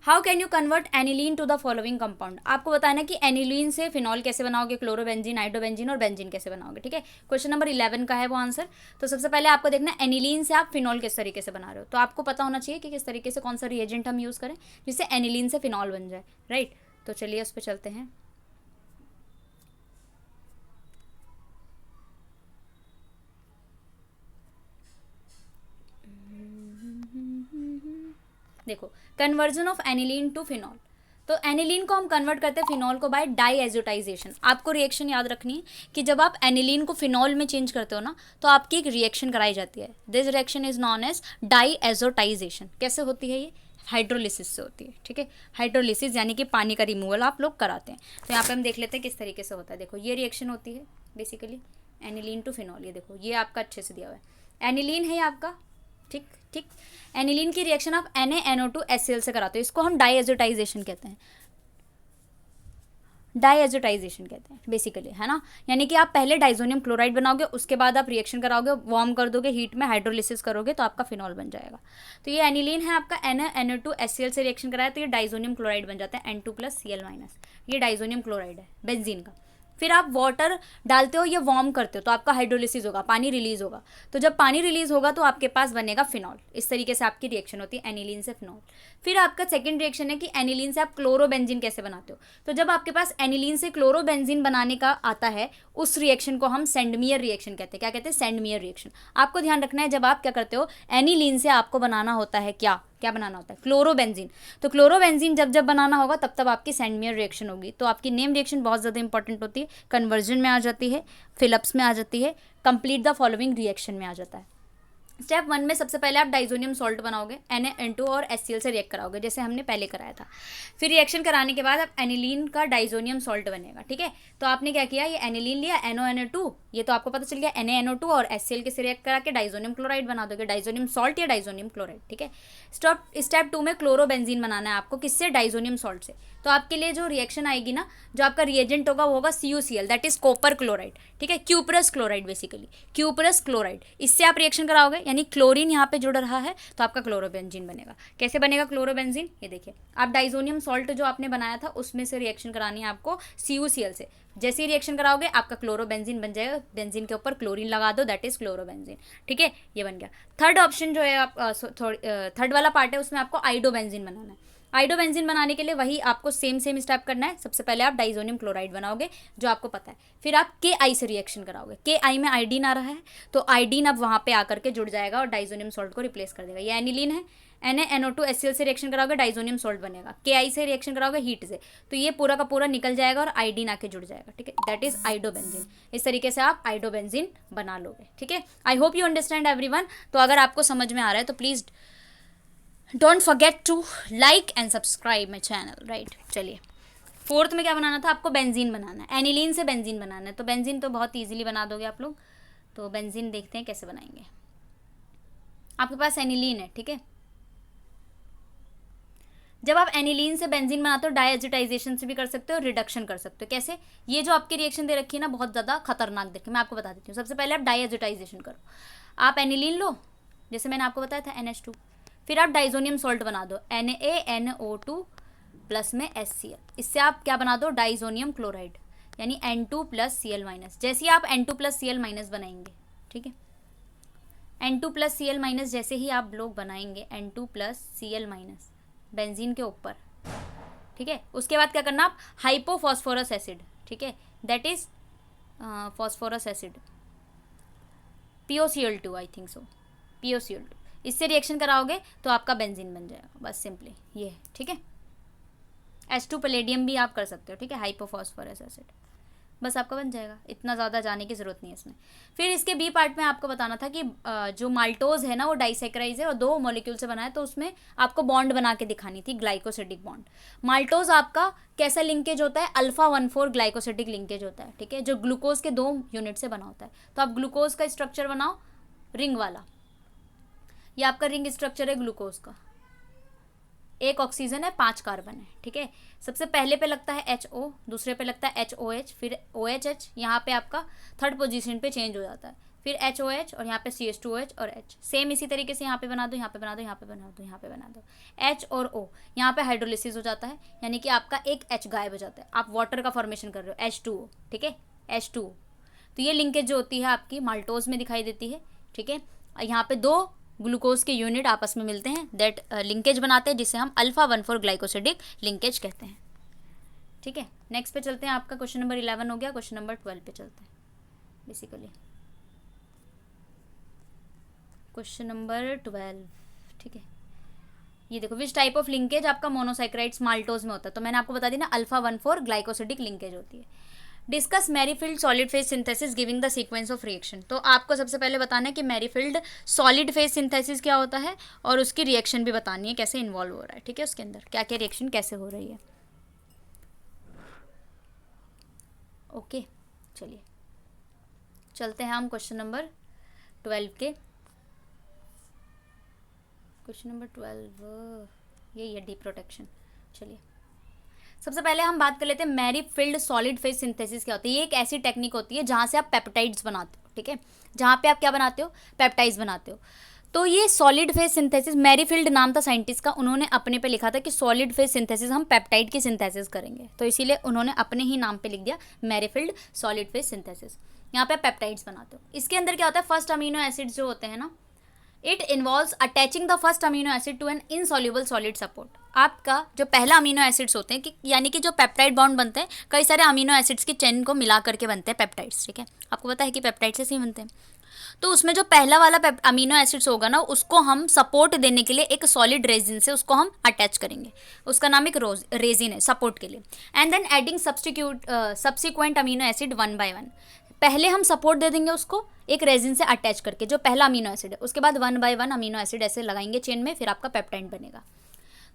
S1: How can you convert aniline to the following compound. आपको बताना कि एनिलीन से फिनॉल कैसे बनाओगे, क्लोरोबेंजीन, आइडोबेंजीन और बेंजीन कैसे बनाओगे, ठीक है। क्वेश्चन नंबर 11 का है वो आंसर। तो सबसे पहले आपको देखना है एनिलीन से आप फिनॉल किस तरीके से बना रहे हो, तो आपको पता होना चाहिए कि किस तरीके से कौन सा रिएजेंट हम यूज़ करें जिससे एनिलीन से फिनॉल बन जाए, राइट। तो चलिए उस पर चलते हैं। देखो, conversion of aniline to phenol. तो एनिलीन को हम कन्वर्ट करते हैं फिनॉल को बाय डाईएज़ोटाइजेशन। आपको रिएक्शन याद रखनी है कि जब आप एनिलीन को फिनॉल में चेंज करते हो ना, तो आपकी एक रिएक्शन कराई जाती है। This reaction is known as diazotization. कैसे होती है ये, हाइड्रोलिसिस से होती है, ठीक है। हाइड्रोलिसिस यानी कि पानी का रिमूवल आप लोग कराते हैं। तो यहाँ पे हम देख लेते हैं किस तरीके से होता है। देखो ये रिएक्शन होती है बेसिकली एनिलीन टू फिनॉल। ये देखो ये आपका अच्छे से दिया हुआ है, एनिलीन है आपका, ठीक ठीक। एनिलीन की रिएक्शन आप NaNO2HCl से कराते हो, इसको हम डाईएज़ोटाइजेशन कहते हैं, डाईएज़ोटाइजेशन कहते हैं बेसिकली, है ना। यानी कि आप पहले डाइजोनियम क्लोराइड बनाओगे, उसके बाद आप रिएक्शन कराओगे, वार्म कर दोगे हीट में, हाइड्रोलिसिस करोगे तो आपका फिनॉल बन जाएगा। तो ये एनिलीन है आपका, NaNO2HCl से रिएक्शन कराया तो ये डाइजोनियम क्लोराइड बन जाता है N2+Cl-। ये डाइजोनियम क्लोराइड है बेंजीन का। फिर आप वाटर डालते हो, ये वार्म करते हो तो आपका हाइड्रोलिसिस होगा, पानी रिलीज होगा। तो जब पानी रिलीज होगा तो आपके पास बनेगा फिनॉल। इस तरीके से आपकी रिएक्शन होती है एनिलीन से फिनॉल। फिर आपका सेकंड रिएक्शन है कि एनिलीन से आप क्लोरोबेंजीन कैसे बनाते हो। तो जब आपके पास एनिलीन से क्लोरोबेंजीन बनाने का आता है, उस रिएक्शन को हम सेंडमियर रिएक्शन कहते हैं। क्या कहते हैं, सेंडमियर रिएक्शन। आपको ध्यान रखना है जब आप क्या करते हो, एनिलीन से आपको बनाना होता है क्या क्या बनाना होता है, क्लोरोबेंजीन। तो क्लोरोबेंजीन जब जब बनाना होगा तब तब आपकी सेंडमियर रिएक्शन होगी। तो आपकी नेम रिएक्शन बहुत ज़्यादा इंपॉर्टेंट होती है, कन्वर्जन में आ जाती है, फिलअप्स में आ जाती है, कंप्लीट द फॉलोइंग रिएक्शन में आ जाता है। स्टेप 1 में सबसे पहले आप डाइजोनियम सॉल्ट बनाओगे, Na N2 और HCl से रिएक्ट कराओगे जैसे हमने पहले कराया था। फिर रिएक्शन कराने के बाद आप एनिलीन का डाइजोनियम सॉल्ट बनेगा, ठीक है। तो आपने क्या किया, ये एनिलीन लिया, NONO2, ये तो आपको पता चल गया NaNO2 और HCl के से रिएक्ट करा के डाइजोनियम क्लोराइड बना दोगे, डाइजोनियम सॉल्ट या डाइजोनियम क्लोराइड, ठीक है। स्टेप 2 में क्लोरोबेंजीन बनाना है आपको, किससे, डाइजोनियम सॉल्ट से। तो आपके लिए जो रिएक्शन आएगी ना, जो आपका रिएजेंट होगा वो होगा CuCl, that is copper chloride, ठीक है, cuprous chloride basically, cuprous chloride. इससे आप रिएक्शन कराओगे, यानी क्लोरीन यहाँ पे जुड़ रहा है तो आपका क्लोरोबेंजीन बनेगा। कैसे बनेगा क्लोरोबेंजीन, ये देखिए, आप डाइजोनियम सॉल्ट जो आपने बनाया था उसमें से रिएक्शन करानी है आपको CuCl से। जैसे ही रिएक्शन कराओगे आपका क्लोरोबेंजीन बन जाएगा, बेंजीन के ऊपर क्लोरीन लगा दो, दैट इज क्लोरोबेंजीन, ठीक है, ये बन गया। थर्ड ऑप्शन जो है आप थर्ड वाला पार्ट है, उसमें आपको आइडोबेंजीन बनाना है। आइडोबेंजीन बनाने के लिए वही आपको सेम स्टेप करना है। सबसे पहले आप डाइजोनियम क्लोराइड बनाओगे जो आपको पता है, फिर आप KI से रिएक्शन कराओगे। KI में आयोडीन आ रहा है तो आयोडीन अब वहाँ पे आकर के जुड़ जाएगा और डाइजोनियम सॉल्ट को रिप्लेस कर देगा। ये एनिलीन है, NaNO2HCl से रिएक्शन कराओगे, डाइजोनियम सॉल्ट बनेगा। KI से रिएक्शन कराओगे हीट से, तो ये पूरा का पूरा निकल जाएगा और आयोडीन आके जुड़ जाएगा, ठीक है, दैट इज आइडोबेंजीन। इस तरीके से आप आइडोबेंजीन बना लोगे, ठीक है। I hope you understand everyone. तो अगर आपको समझ में आ रहा है तो please don't forget to like and subscribe my channel, right. चलिए, फोर्थ में क्या बनाना था आपको, बेंजीन बनाना है। एनिलीन से बेंजीन बनाना है, तो बेंजीन तो बहुत ईजिली बना दोगे आप लोग। तो बेंजीन देखते हैं कैसे बनाएंगे। आपके पास एनिलीन है, ठीक है। जब आप एनिलीन से बेंजीन बनाते हो, डाईएज़ोटाइजेशन से भी कर सकते हो, रिडक्शन कर सकते हो। कैसे, ये जो आपकी रिएक्शन दे रखी है ना, बहुत ज़्यादा खतरनाक देखिए, मैं आपको बता देती हूँ। सबसे पहले आप डाईएज़ोटाइजेशन करो, आप एनिलीन लो, जैसे मैंने आपको बताया था NH2, फिर आप डाइजोनियम सॉल्ट बना दो, NaNO2 प्लस में HCl। इससे आप क्या बना दो, डाइजोनियम क्लोराइड, यानी N2+Cl-। जैसे ही आप N2+Cl- बनाएंगे, ठीक है, N2+Cl- जैसे ही आप लोग बनाएंगे N2+Cl- बेंजीन के ऊपर, ठीक है, उसके बाद क्या करना, आप हाइपोफॉस्फोरस एसिड, ठीक है, that is phosphorous acid, POCl2, I think so, POCl2, इससे रिएक्शन कराओगे तो आपका बेंजीन बन जाएगा, बस सिंपली ये है, ठीक है। H2 पैलेडियम भी आप कर सकते हो, ठीक है, हाइपोफॉस्फोरस एसिड, बस आपका बन जाएगा, इतना ज़्यादा जाने की ज़रूरत नहीं है इसमें। फिर इसके बी पार्ट में आपको बताना था कि जो माल्टोज है ना वो डाइसैकराइड है और 2 मॉलिक्यूल से बना है, तो उसमें आपको बॉन्ड बना के दिखानी थी, ग्लाइकोसिडिक बॉन्ड। माल्टोज आपका कैसा लिंकेज होता है, अल्फा 1,4 ग्लाइकोसिडिक लिंकेज होता है, ठीक है, जो ग्लूकोज के 2 यूनिट से बना होता है। तो आप ग्लूकोज का स्ट्रक्चर बनाओ रिंग वाला, ये आपका रिंग स्ट्रक्चर है ग्लूकोज का, एक ऑक्सीजन है 5 कार्बन है, ठीक है। सबसे पहले पे लगता है HO, दूसरे पे लगता है HOH, फिर OHH, यहाँ पे आपका थर्ड पोजीशन पे चेंज हो जाता है, फिर HOH और यहाँ पे CH2OH और H। सेम इसी तरीके से यहाँ पे बना दो, यहाँ पे बना दो, यहाँ पे बना दो, यहाँ पे बना दो, H और O, यहाँ पे हाइड्रोलिसिस हो जाता है, यानी कि आपका एक H गायब हो जाता है, आप वाटर का फॉर्मेशन कर रहे हो, H2O, ठीक है, H2O। तो ये लिंकेज जो होती है आपकी माल्टोज में दिखाई देती है, ठीक है। यहाँ पे 2 ग्लूकोज के यूनिट आपस में मिलते हैं, दैट लिंकेज बनाते हैं, जिसे हम अल्फा 1,4 ग्लाइकोसिडिक लिंकेज कहते हैं, ठीक है। नेक्स्ट पे चलते हैं, आपका क्वेश्चन नंबर 11 हो गया, क्वेश्चन नंबर 12 पे चलते हैं। बेसिकली क्वेश्चन नंबर 12, ठीक है, ये देखो, विच टाइप ऑफ लिंकेज आपका मोनोसाइक्राइड्स माल्टोज में होता है, तो मैंने आपको बता दी ना, अल्फा 1,4 ग्लाइकोसिडिक लिंकेज होती है। Discuss Merrifield solid phase synthesis giving the sequence of reaction. तो आपको सबसे पहले बताना है कि मैरीफिल्ड सॉलिड फेज सिंथेसिस क्या होता है और उसकी रिएक्शन भी बतानी है, कैसे इन्वॉल्व हो रहा है, ठीक है, उसके अंदर क्या क्या रिएक्शन कैसे हो रही है। ओके, चलिए चलते हैं हम क्वेश्चन नंबर 12 के। क्वेश्चन नंबर 12 यही है, डी प्रोटेक्शन। चलिए सबसे पहले हम बात कर लेते हैं मैरीफिल्ड सॉलिड फेज सिंथेसिस क्या होती है। ये एक ऐसी टेक्निक होती है जहाँ से आप पेप्टाइड्स बनाते हो, ठीक है, जहाँ पे आप क्या बनाते हो, पेप्टाइड्स बनाते हो। तो ये सॉलिड फेज सिंथेसिस, मैरीफिल्ड नाम था साइंटिस्ट का, उन्होंने अपने पे लिखा था कि सॉलिड फेज सिंथेसिस हम पेप्टाइड की सिंथेसिस करेंगे, तो इसीलिए उन्होंने अपने ही नाम पे लिख दिया मैरीफिल्ड सॉलिड फेज सिंथेसिस। यहाँ पे पेप्टाइड्स बनाते हो। इसके अंदर क्या होता है, फर्स्ट अमीनो एसिड्स जो होते हैं ना, it involves attaching the first amino acid to an insoluble solid support. आपका जो पहला अमीनो एसिड्स होते हैं कि यानी कि जो पेप्टाइड बॉन्ड बनते हैं, कई सारे अमीनो एसिड्स की चेन को मिला करके बनते हैं पेप्टाइड्स, ठीक है, आपको पता है कि पेप्टाइड्स ऐसे ही बनते हैं। तो उसमें जो पहला वाला अमीनो एसिड्स होगा ना, उसको हम सपोर्ट देने के लिए एक सॉलिड रेजिन से उसको हम अटैच करेंगे, उसका नाम एक रेजिन है सपोर्ट के लिए। And then adding subsequent amino acid 1 by 1। पहले हम सपोर्ट दे देंगे उसको एक रेजिन से अटैच करके, जो पहला अमीनो एसिड है, उसके बाद 1 by 1 अमीनो एसिड ऐसे लगाएंगे चेन में, फिर आपका पेप्टाइड बनेगा।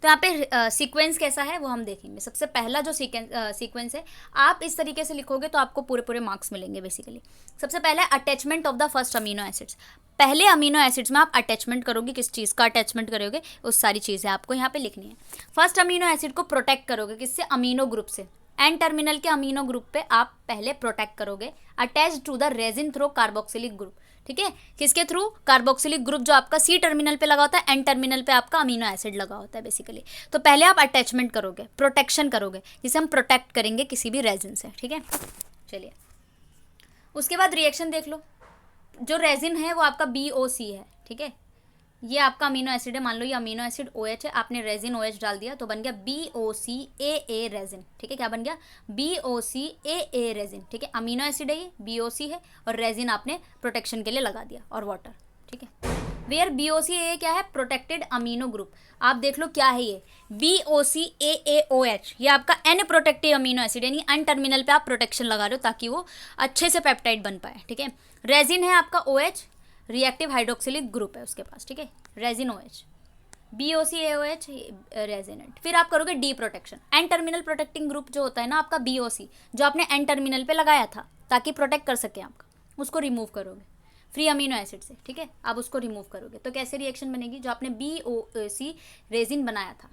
S1: तो यहाँ पे सीक्वेंस कैसा है वो हम देखेंगे। सबसे पहला जो सीक्वेंस है, आप इस तरीके से लिखोगे तो आपको पूरे पूरे मार्क्स मिलेंगे बेसिकली। सबसे पहले attachment of the first amino acids. पहले अमीनो एसिड्स में आप अटैचमेंट करोगे, किस चीज़ का अटैचमेंट करोगे, उस सारी चीज़ें आपको यहाँ पे लिखनी है। फर्स्ट अमीनो एसिड को प्रोटेक्ट करोगे किससे, अमीनो ग्रुप से। एन टर्मिनल के अमीनो ग्रुप पे आप पहले प्रोटेक्ट करोगे, attach to the resin through carboxylic group, ठीक है, किसके थ्रू, कार्बोक्सिलिक ग्रुप जो आपका सी टर्मिनल पे लगा होता है, एन टर्मिनल पे आपका अमीनो एसिड लगा होता है बेसिकली। तो पहले आप अटैचमेंट करोगे, प्रोटेक्शन करोगे, जिसे हम प्रोटेक्ट करेंगे किसी भी रेजिन से, ठीक है। चलिए उसके बाद रिएक्शन देख लो। जो रेजिन है वो आपका BOC है, ठीक है, ये आपका अमीनो एसिड है, मान लो ये अमीनो एसिड OH है, आपने रेजिन OH डाल दिया तो बन गया BOCAA रेजिन, ठीक है, क्या बन गया, BOCAA रेजिन, ठीक है, अमीनो एसिड है ये, BOC है, और रेजिन आपने प्रोटेक्शन के लिए लगा दिया, और वाटर, ठीक है। वेयर BOCAA क्या है, प्रोटेक्टेड अमीनो ग्रुप। आप देख लो क्या है ये, BOCAAOH, ये आपका N प्रोटेक्टिव अमीनो एसिड, यानी N टर्मिनल पे आप प्रोटेक्शन लगा रहे हो ताकि वो अच्छे से पेप्टाइड बन पाए, ठीक है। रेजिन है आपका OH, रिएक्टिव हाइड्रोक्सिलिक ग्रुप है उसके पास, ठीक है, रेजिन OH, BOCAOH रेजिन। फिर आप करोगे deprotection. N terminal protecting group जो होता है ना आपका BOC, जो आपने एन टर्मिनल पे लगाया था ताकि प्रोटेक्ट कर सके आपका, उसको रिमूव करोगे फ्री अमीनो एसिड से, ठीक है, आप उसको रिमूव करोगे तो कैसे रिएक्शन बनेगी, जो आपने BOC रेजिन बनाया था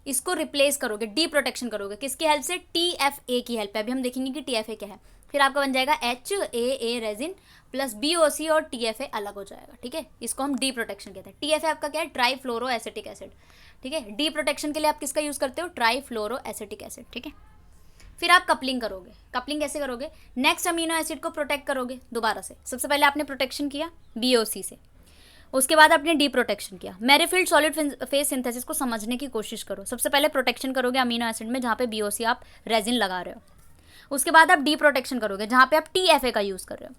S1: इसको रिप्लेस करोगे, डी प्रोटेक्शन करोगे, किसकी हेल्प से, TFA की हेल्प है। अभी हम देखेंगे कि TFA क्या है। फिर आपका बन जाएगा HAA रेजिन प्लस BOC और TFA अलग हो जाएगा, ठीक है, इसको हम डी प्रोटेक्शन कहते हैं। TFA आपका क्या है, ट्राईफ्लोरो एसिटिक एसिड, ठीक है। डी प्रोटेक्शन के लिए आप किसका यूज़ करते हो, ट्राईफ्लोरो एसिटिक एसिड, ठीक है। फिर आप कपलिंग करोगे। कपलिंग कैसे करोगे, नेक्स्ट अमीनो एसिड को प्रोटेक्ट करोगे दोबारा से। सबसे पहले आपने प्रोटेक्शन किया BOC से, उसके बाद आपने डी प्रोटेक्शन किया। मैरीफिल्ड सॉलिड फेज सिंथेसिस को समझने की कोशिश करो। सबसे पहले प्रोटेक्शन करोगे अमीनो एसिड में जहाँ पे BOC आप रेजिन लगा रहे हो, उसके बाद आप डी प्रोटेक्शन करोगे जहाँ पे आप TFA का यूज़ कर रहे हो।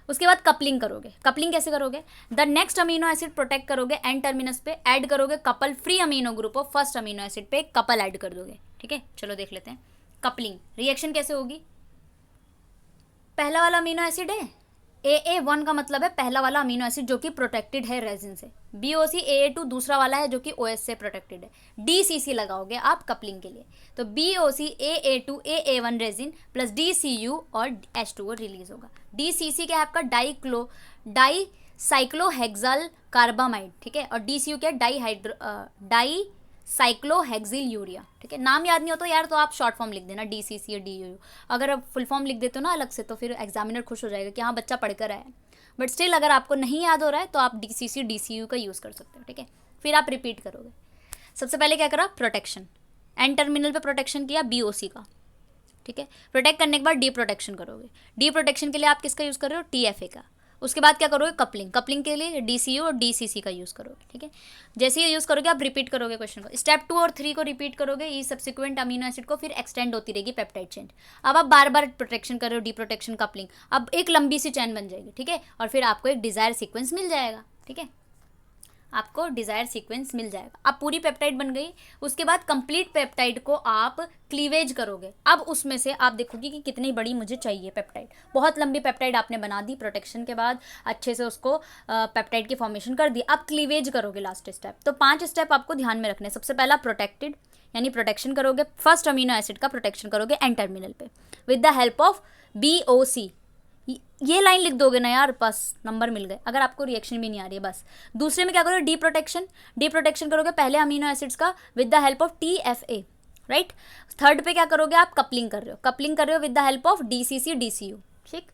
S1: उसके बाद कपलिंग करोगे। कपलिंग कैसे करोगे? The next amino acid protect करोगे एन टर्मिनस पे, ऐड करोगे couple free amino group of first amino acid पे कपल ऐड कर दोगे। ठीक है, चलो देख लेते हैं। कपलिंग रिएक्शन कैसे होगी? पहला वाला अमीनो एसिड है AA1 का मतलब है पहला वाला अमीनो एसिड जो कि प्रोटेक्टेड है रेजिन से। BOC AA2 दूसरा वाला है जो कि OS से प्रोटेक्टेड है। DCC लगाओगे आप कपलिंग के लिए, तो BOC AA2 AA1 resin plus DCU और H2O रिलीज होगा। DCC क्या है आपका? Di cyclohexyl carbamide. ठीक है, और DCU क्या है? Di cyclohexyl urea. ठीक है, नाम याद नहीं हो तो यार तो आप शॉर्ट फॉर्म लिख देना DCC या DUU। अगर आप फुल फॉर्म लिख देते हो ना अलग से तो फिर एग्जामिनर खुश हो जाएगा कि हाँ बच्चा पढ़कर आया है। बट स्टिल अगर आपको नहीं याद हो रहा है तो आप DCC DCU का यूज़ कर सकते हो। ठीक है, फिर आप रिपीट करोगे। सबसे पहले क्या करा? प्रोटेक्शन, एन टर्मिनल पे प्रोटेक्शन किया BOC का। ठीक है, प्रोटेक्ट करने के बाद डी प्रोटेक्शन करोगे। डी प्रोटेक्शन के लिए आप किसका यूज़ कर रहे हो? TFA का। उसके बाद क्या करोगे? कपलिंग। कपलिंग के लिए DCU और DCC का यूज़ करोगे। ठीक है, जैसे ये यूज़ करोगे आप रिपीट करोगे क्वेश्चन को। स्टेप 2 और 3 को रिपीट करोगे, ये सब्सिक्वेंट अमीनो एसिड को फिर एक्सटेंड होती रहेगी पेप्टाइड चेन। अब आप बार बार प्रोटेक्शन कर रहे हो, डी प्रोटेक्शन, कपलिंग, अब एक लंबी सी चेन बन जाएगी। ठीक है, और फिर आपको एक डिज़ायर सीक्वेंस मिल जाएगा। ठीक है, आपको डिज़ायर सीक्वेंस मिल जाएगा। अब पूरी पेप्टाइड बन गई। उसके बाद कंप्लीट पेप्टाइड को आप क्लीवेज करोगे। अब उसमें से आप देखोगे कि कितनी बड़ी मुझे चाहिए पेप्टाइड। बहुत लंबी पेप्टाइड आपने बना दी, प्रोटेक्शन के बाद अच्छे से उसको पेप्टाइड की फॉर्मेशन कर दी। अब क्लीवेज करोगे लास्ट स्टेप। तो 5 स्टेप आपको ध्यान में रखने। सबसे पहला प्रोटेक्टेड, यानी प्रोटेक्शन करोगे, फर्स्ट अमीनो एसिड का प्रोटेक्शन करोगे एन टर्मिनल पे with the help of BOC। ये लाइन लिख दोगे ना यार, बस नंबर मिल गए। अगर आपको रिएक्शन भी नहीं आ रही है बस। दूसरे में क्या करोगे? D protection. डी प्रोटेक्शन करोगे पहले अमीनो एसिड्स का with the help of TFA, right. Third पे क्या करोगे? आप कपलिंग कर रहे हो। कपलिंग कर रहे हो with the help of DCC DCU। ठीक।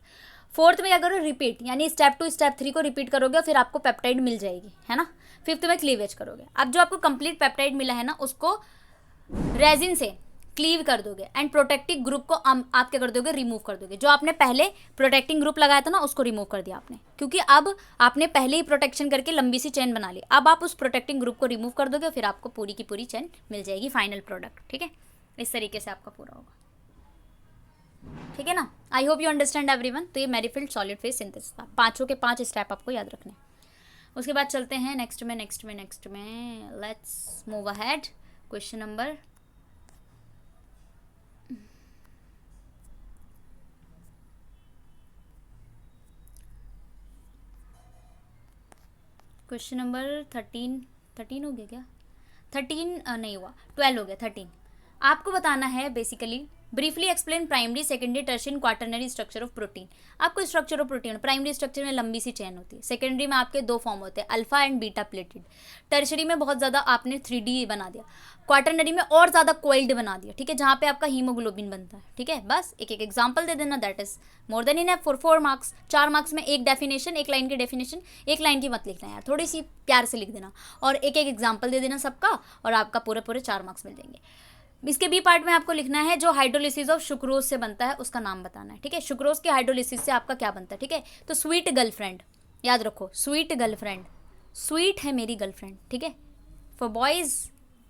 S1: फोर्थ में क्या करो? रिपीट, यानी स्टेप 2 स्टेप 3 को रिपीट करोगे और फिर आपको पेप्टाइड मिल जाएगी, है ना। फिफ्थ में क्लीवेज करोगे। अब जो आपको कंप्लीट पेप्टाइड मिला है ना, उसको रेजिन से क्लीव कर दोगे एंड प्रोटेक्टिंग ग्रुप को आप क्या कर दोगे? रिमूव कर दोगे। जो आपने पहले प्रोटेक्टिंग ग्रुप लगाया था ना, उसको रिमूव कर दिया आपने, क्योंकि अब आपने पहले ही प्रोटेक्शन करके लंबी सी चेन बना ली। अब आप उस प्रोटेक्टिंग ग्रुप को रिमूव कर दोगे, फिर आपको पूरी की पूरी चेन मिल जाएगी, फाइनल प्रोडक्ट। ठीक है, इस तरीके से आपका पूरा होगा। ठीक है ना। आई होप यू अंडरस्टैंड एवरीवन। तो ये मैरीफिल्ड सॉलिड फेज सिंथेसिस था। 5 के 5 स्टेप आपको याद रखने। उसके बाद चलते हैं नेक्स्ट में। Let's move ahead. Question number question number 13 हो गया क्या? 13 नहीं हुआ, 12 हो गया। 13 आपको बताना है basically briefly explain primary secondary tertiary quaternary structure of protein. आपको structure of protein, primary structure में लंबी सी चेन होती है, सेकेंडरी में आपके 2 फॉर्म होते हैं, alpha and beta pleated. Tertiary में बहुत ज़्यादा आपने 3D बना दिया, क्वाटरनरी में और ज़्यादा कोइल्ड बना दिया। ठीक है, जहाँ पे आपका हीमोग्लोबिन बनता है। ठीक है, बस एक एक एग्जाम्पल दे देना, that is more than enough for 4 marks. 4 marks में एक डेफिनेशन, एक लाइन की डेफिनेशन, एक लाइन की मत लिखना यार, थोड़ी सी प्यार से लिख देना और एक एक एग्जाम्पल दे देना सबका, और आपका पूरे 4 मार्क्स मिल जाएंगे। इसके बी पार्ट में आपको लिखना है जो हाइड्रोलिसिस ऑफ सुक्रोज से बनता है उसका नाम बताना है। ठीक है, सुक्रोज के हाइड्रोलिसिस से आपका क्या बनता है। ठीक है, तो स्वीट गर्लफ्रेंड याद रखो, स्वीट गर्लफ्रेंड, स्वीट है मेरी गर्लफ्रेंड। ठीक है, फॉर बॉयज़।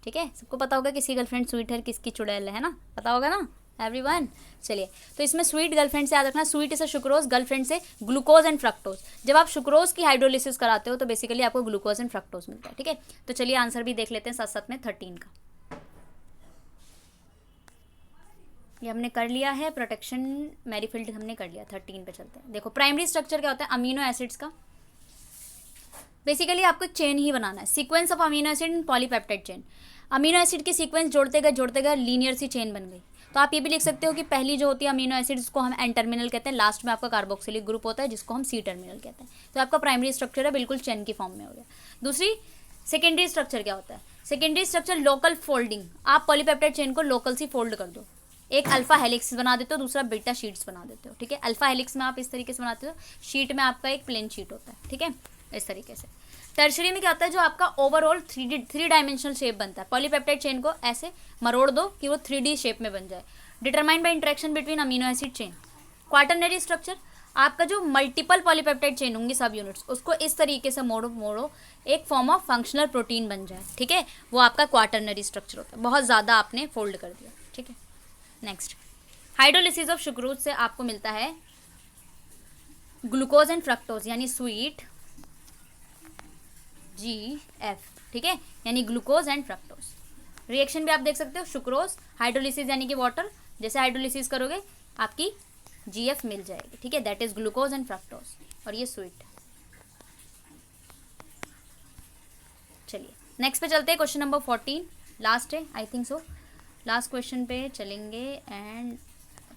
S1: ठीक है, सबको पता होगा किसकी गर्लफ्रेंड स्वीट है, किसकी चुड़ैल है ना, पता होगा ना एवरीवन। चलिए, तो इसमें स्वीट गर्लफ्रेंड से याद रखना, स्वीट से सुक्रोज, गर्लफ्रेंड से ग्लूकोज एंड फ्रक्टोज। जब आप सुक्रोज की हाइड्रोलिसिस कराते हो तो बेसिकली आपको ग्लूकोज एंड फ्रक्टोज मिलता है। ठीक है, तो चलिए आंसर भी देख लेते हैं साथ साथ में 13 का। ये हमने कर लिया है, प्रोटेक्शन मैरीफिल्ड हमने कर लिया। 13 पे चलते हैं। देखो प्राइमरी स्ट्रक्चर क्या होता है अमीनो एसिड्स का। बेसिकली आपको चेन ही बनाना है, sequence of amino acid in polypeptide chain. Amino acid की सीक्वेंस जोड़ते गए लीनियर सी चेन बन गई। तो आप ये भी लिख सकते हो कि पहली जो होती है अमीनो एसिड जिसको हम एन टर्मिनल कहते हैं, लास्ट में आपका कार्बोक्सिलिक ग्रुप होता है जिसको हम C टर्मिनल कहते हैं। तो आपका प्राइमरी स्ट्रक्चर है बिल्कुल चेन की फॉर्म में हो गया। दूसरी सेकेंडरी स्ट्रक्चर क्या होता है? Secondary structure local folding. आप पॉलीपेप्टाइड चेन को लोकल सी फोल्ड कर दो, एक अल्फा हेलिक्स बना देते हो, दूसरा बीटा शीट्स बना देते हो। ठीक है, अल्फा हेलिक्स में आप इस तरीके से बनाते हो, शीट में आपका एक प्लेन शीट होता है। ठीक है, इस तरीके से। टर्शियरी में क्या होता है, जो आपका ओवरऑल 3 डायमेंशनल शेप बनता है। पॉलीपेप्टाइड चेन को ऐसे मरोड़ दो कि वो 3D शेप में बन जाए, determined by interaction between amino acid chain. Quaternary structure, आपका जो मल्टीपल पॉलीपेप्टाइड चेन होंगी सब यूनिट्स, उसको इस तरीके से मोड़ो एक फॉर्म ऑफ फंक्शनल प्रोटीन बन जाए। ठीक है, वो आपका क्वाटरनरी स्ट्रक्चर होता है। बहुत ज़्यादा आपने फोल्ड कर दिया। ठीक है, नेक्स्ट हाइड्रोलिसिस ऑफ सुक्रोज से आपको मिलता है ग्लूकोज एंड फ्रक्टोज यानी स्वीट, GF, ठीक है, यानी ग्लूकोज एंड फ्रक्टोज। रिएक्शन भी आप देख सकते हो, सुक्रोज, हाइड्रोलिसिस यानी कि वाटर, जैसे हाइड्रोलिसिस करोगे आपकी GF मिल जाएगी, ठीक है, that is glucose and fructose, और ये स्वीट। चलिए नेक्स्ट पे चलते हैं, क्वेश्चन नंबर 14, लास्ट है I think so, last question पे चलेंगे। एंड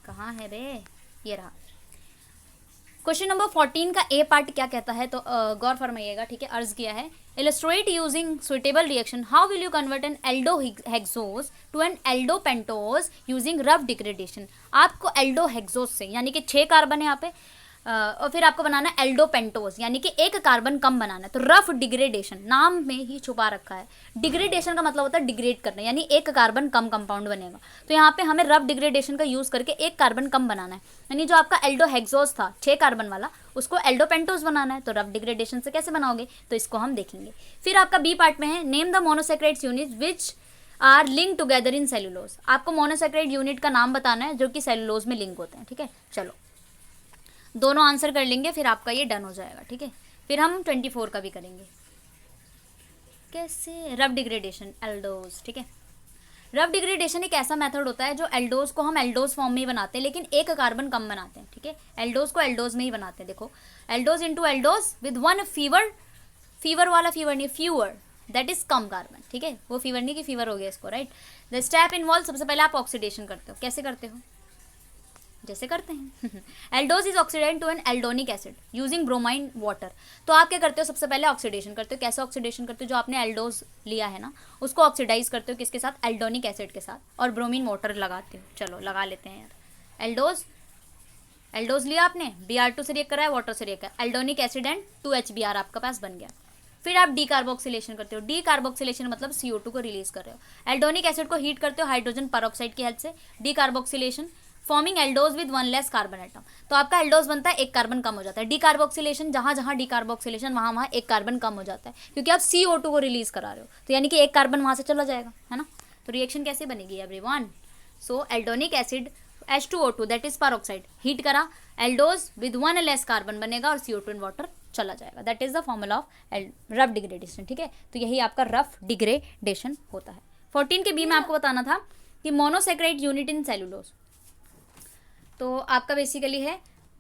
S1: कहाँ है बे, ये रहा क्वेश्चन नंबर 14 का ए पार्ट क्या कहता है, तो गौर फरमाइएगा, ठीक है, अर्ज किया है, illustrate using suitable reaction how will you convert an aldohexose to an aldopentose using Ruff degradation. आपको एल्डोहेक्सोज से यानी कि 6 कार्बन है यहाँ पे, और फिर आपको बनाना है एल्डोपेंटोज यानी कि 1 कार्बन कम बनाना है। तो रफ डिग्रेडेशन नाम में ही छुपा रखा है, डिग्रेडेशन का मतलब होता है डिग्रेड करना, यानी 1 कार्बन कम कंपाउंड बनेगा। तो यहाँ पे हमें रफ डिग्रेडेशन का यूज करके 1 कार्बन कम बनाना है, यानी जो आपका एल्डोहेक्सोज था 6 कार्बन वाला, उसको एल्डोपेंटोज बनाना है। तो रफ डिग्रेडेशन से कैसे बनाओगे, तो इसको हम देखेंगे। फिर आपका बी पार्ट में है, name the monosaccharides unit which are link together in cellulose. आपको मोनोसेक्राइड यूनिट का नाम बताना है जो कि सेलुलोज में लिंक होते हैं, ठीक है। चलो दोनों आंसर कर लेंगे, फिर आपका ये डन हो जाएगा, ठीक है। फिर हम 24 का भी करेंगे, कैसे, रफ डिग्रेडेशन एल्डोज, ठीक है। रफ डिग्रेडेशन एक ऐसा मेथड होता है जो एल्डोज को हम एल्डोज फॉर्म में ही बनाते हैं, लेकिन 1 कार्बन कम बनाते हैं, ठीक है। एल्डोज को एल्डोज में ही बनाते हैं, देखो, aldose into aldose with 1 fever, fever वाला फीवर नहीं, फ्यूअर, दैट इज कम कार्बन, ठीक है, वो फीवर नहीं कि फीवर हो गया इसको, राइट। द स्टेप इन्वॉल्व, सबसे पहले आप ऑक्सीडेशन करते हो, कैसे करते हो, जैसे करते हैं aldose is oxidised to an aldonic acid using bromine water. तो आप क्या करते हो, सबसे पहले ऑक्सीडेशन करते हो, कैसे ऑक्सीडेशन करते हो, जो आपने एल्डोज लिया है ना उसको ऑक्सीडाइज करते हो, किसके साथ, एल्डोनिक एसिड के साथ, और ब्रोमीन वाटर लगाते हो। चलो लगा लेते हैं यार, एल्डोज, एल्डोज लिया आपने, Br2 से रिएक्ट करा है, वाटर से रिएक्ट करा, एल्डोनिक एसिड एंड 2HBr आपका पास बन गया। फिर आप डी कार्बोक्सिलेशन करते हो, डी कार्बोक्सिलेशन मतलब CO2 को रिलीज कर रहे हो। एल्डोनिक एसिड को हीट करते हो हाइड्रोजन परऑक्साइड की हेल्प से, decarboxylation, forming aldose with 1 less carbon atom. तो आपका एल्डोज बनता है, 1 कार्बन कम हो जाता है। डी कार्बोक्सिलेशन, जहाँ जहाँ डी कार्बोक्सिलेशन वहाँ 1 कार्बन कम हो जाता है, क्योंकि आप CO2 को रिलीज करा रहे हो, तो यानी कि 1 कार्बन वहाँ से चला जाएगा, है ना। तो रिएक्शन कैसे बनेगी everyone, so aldonic acid H2O2 that is peroxide heat करा, एल्डोज विद 1 लेस कार्बन बनेगा और CO2 इन वाटर चला जाएगा, that is the formula of Ruff degradation, ठीक है। तो यही आपका रफ डिग्रेडेशन होता है। 14 के बी में आपको बताना था कि मोनोसेक्राइड यूनिट इन सेलुलोज, तो आपका बेसिकली है,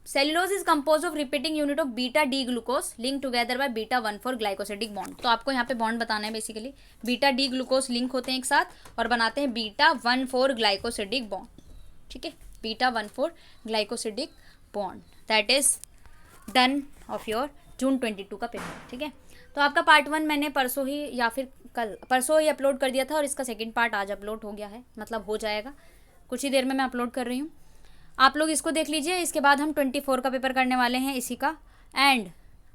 S1: cellulose is compose of repeating unit of beta D glucose link together by beta 1,4 glycosidic bond. तो आपको यहाँ पे बॉन्ड बताना है, basically beta D glucose link होते हैं एक साथ और बनाते हैं बीटा 1,4 ग्लाइकोसिडिक बॉन्ड, ठीक है, beta 1,4 glycosidic bond, that is done of your June 22 का पेपर, ठीक है। तो आपका पार्ट 1 मैंने परसों ही या फिर परसों ही अपलोड कर दिया था, और इसका सेकंड पार्ट आज अपलोड हो गया है, मतलब हो जाएगा कुछ ही देर में, मैं अपलोड कर रही हूँ। आप लोग इसको देख लीजिए, इसके बाद हम 24 का पेपर करने वाले हैं इसी का। एंड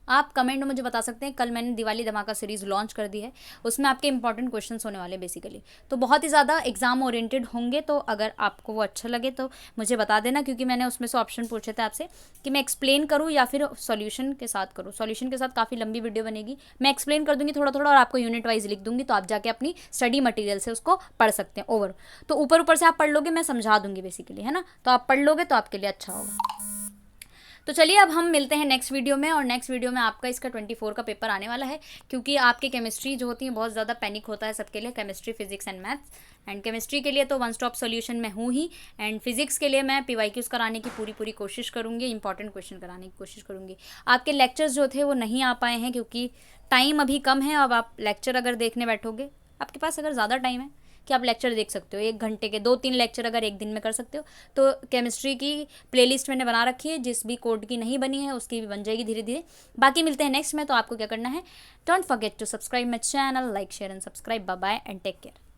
S1: आप कमेंट में मुझे बता सकते हैं, कल मैंने दिवाली धमाका सीरीज़ लॉन्च कर दी है, उसमें आपके इंपॉर्टेंट क्वेश्चंस होने वाले बेसिकली, तो बहुत ही ज़्यादा एग्जाम ओरिएंटेड होंगे। तो अगर आपको वो अच्छा लगे तो मुझे बता देना, क्योंकि मैंने उसमें से ऑप्शन पूछे थे आपसे कि मैं एक्सप्लेन करूँ या फिर सॉल्यूशन के साथ करूँ। सॉल्यूशन के साथ काफ़ी लंबी वीडियो बनेगी, मैं एक्सप्लेन कर दूँगी थोड़ा थोड़ा और आपको यूनिट वाइज लिख दूँगी, तो आप जाके अपनी स्टडी मटीरियल से उसको पढ़ सकते हैं। ओवर तो ऊपर से आप पढ़ लोगे, मैं समझा दूँगी बेसिकली, है ना, तो आप पढ़ लोगे तो आपके लिए अच्छा होगा। तो चलिए अब हम मिलते हैं नेक्स्ट वीडियो में, और नेक्स्ट वीडियो में आपका इसका 24 का पेपर आने वाला है, क्योंकि आपके केमिस्ट्री जो होती है बहुत ज़्यादा पैनिक होता है सबके लिए, chemistry, physics and maths. And chemistry के लिए तो वन स्टॉप सॉल्यूशन में हूँ ही, एंड फिजिक्स के लिए मैं PYQs कराने की पूरी कोशिश करूँगी, इंपॉर्टेंट क्वेश्चन कराने की कोशिश करूँगी। आपके लेक्चर्स जो थे वो नहीं आ पाए हैं क्योंकि टाइम अभी कम है। अब आप लेक्चर अगर देखने बैठोगे, आपके पास अगर ज़्यादा टाइम है कि आप लेक्चर देख सकते हो, 1 घंटे के 2-3 लेक्चर अगर एक दिन में कर सकते हो, तो केमिस्ट्री की प्लेलिस्ट मैंने बना रखी है, जिस भी कोड की नहीं बनी है उसकी भी बन जाएगी धीरे धीरे। बाकी मिलते हैं नेक्स्ट में, तो आपको क्या करना है, don't forget to subscribe my channel, like share and subscribe, bye bye and take care.